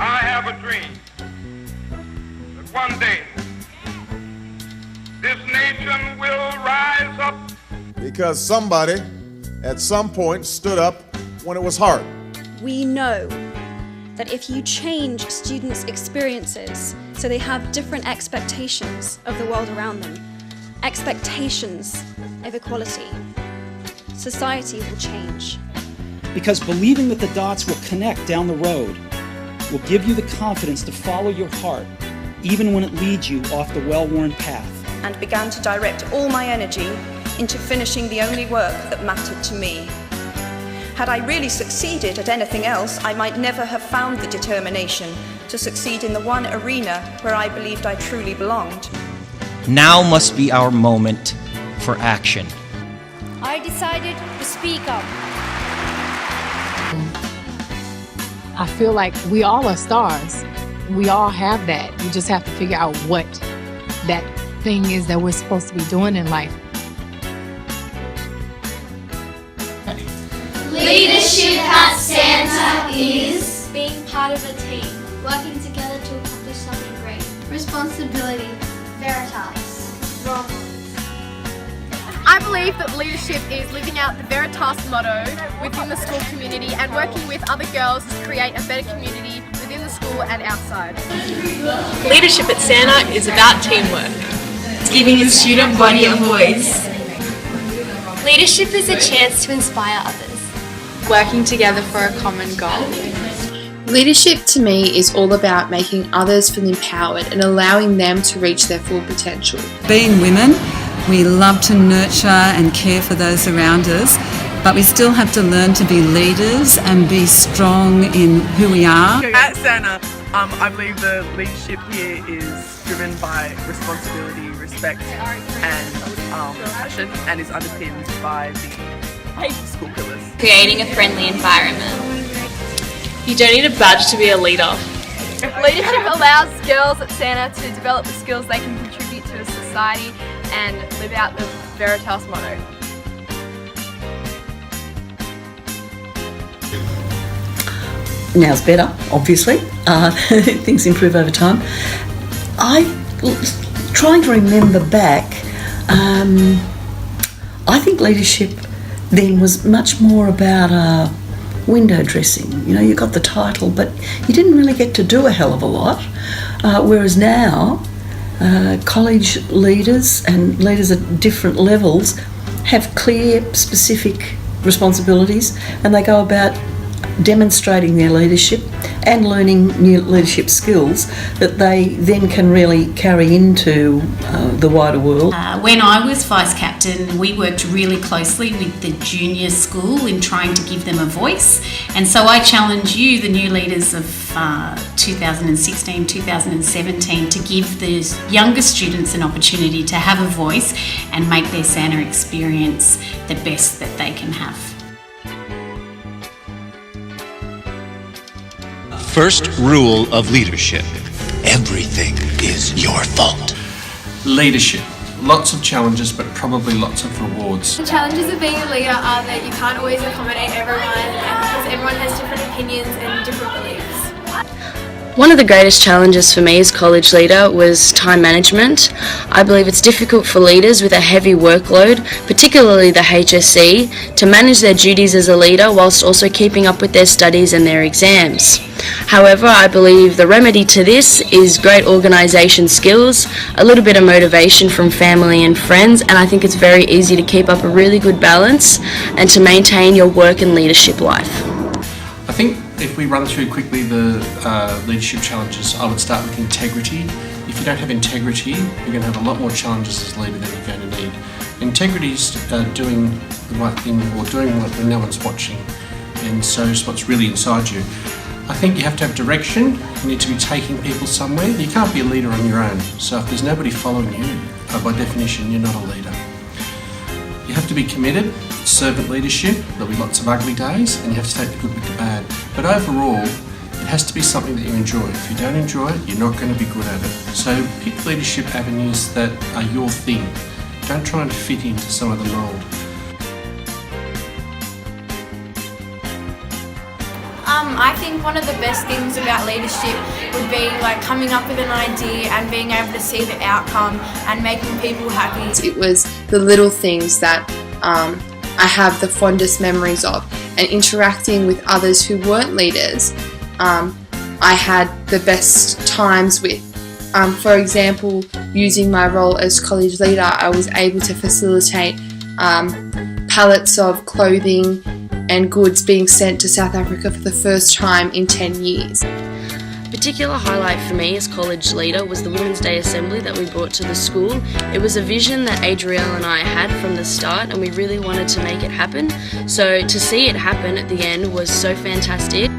I have a dream that one day this nation will rise up. Because somebody at some point stood up when it was hard. We know that if you change students' experiences so they have different expectations of the world around them, expectations of equality, society will change. Because believing that the dots will connect down the road will give you the confidence to follow your heart, even when it leads you off the well-worn path. And began to direct all my energy into finishing the only work that mattered to me. Had I really succeeded at anything else, I might never have found the determination to succeed in the one arena where I believed I truly belonged. Now must be our moment for action. I decided to speak up. I feel like we all are stars. We all have that. You just have to figure out what that thing is that we're supposed to be doing in life. Leadership at Santa is Being part of a team, working together to accomplish something great. responsibility, Veritas, I believe that leadership is living out the Veritas motto within the school community and working with other girls to create a better community within the school and outside. Leadership at Santa is about teamwork. It's giving a student body a voice. Leadership is a chance to inspire others. Working together for a common goal. Leadership to me is all about making others feel empowered and allowing them to reach their full potential. Being women, we love to nurture and care for those around us, but we still have to learn to be leaders and be strong in who we are. At Santa, I believe the leadership here is driven by responsibility, respect and passion, and is underpinned by the school pillars. Creating a friendly environment. You don't need a badge to be a leader. Leadership allows girls at Santa to develop the skills they can contribute to a society and live out the Veritas motto. Now's better, obviously. Things improve over time. Trying to remember back, I think leadership then was much more about window dressing. You know, you got the title, but you didn't really get to do a hell of a lot. Whereas now, college leaders and leaders at different levels have clear, specific responsibilities, and they go about demonstrating their leadership and learning new leadership skills that they then can really carry into the wider world. When I was Vice Captain, we worked really closely with the junior school in trying to give them a voice, and so I challenge you, the new leaders of 2016, 2017, to give the younger students an opportunity to have a voice and make their Santa experience the best that they can have. First rule of leadership: everything is your fault. Leadership. Lots of challenges, but probably lots of rewards. The challenges of being a leader are that you can't always accommodate everyone, and because everyone has different opinions and different beliefs. One of the greatest challenges for me as college leader was time management. I believe it's difficult for leaders with a heavy workload, particularly the HSC, to manage their duties as a leader whilst also keeping up with their studies and their exams. However, I believe the remedy to this is great organisation skills, a little bit of motivation from family and friends, and I think it's very easy to keep up a really good balance and to maintain your work and leadership life. I think if we run through quickly the leadership challenges, I would start with integrity. If you don't have integrity, you're going to have a lot more challenges as a leader than you're going to need. Integrity is doing the right thing or doing what when no one's watching, and so is what's really inside you. I think you have to have direction. You need to be taking people somewhere. You can't be a leader on your own. So if there's nobody following you, by definition, you're not a leader. You have to be committed. Servant leadership. There'll be lots of ugly days, and you have to take the good with the bad. But overall, it has to be something that you enjoy. If you don't enjoy it, you're not going to be good at it. So pick leadership avenues that are your thing. Don't try and fit into some of the mould. I think one of the best things about leadership would be like coming up with an idea and being able to see the outcome and making people happy. It was the little things that I have the fondest memories of, and interacting with others who weren't leaders I had the best times with. For example, using my role as college leader, I was able to facilitate pallets of clothing and goods being sent to South Africa for the first time in 10 years. A particular highlight for me as college leader was the Women's Day Assembly that we brought to the school. It was a vision that Adrielle and I had from the start, and we really wanted to make it happen. So to see it happen at the end was so fantastic.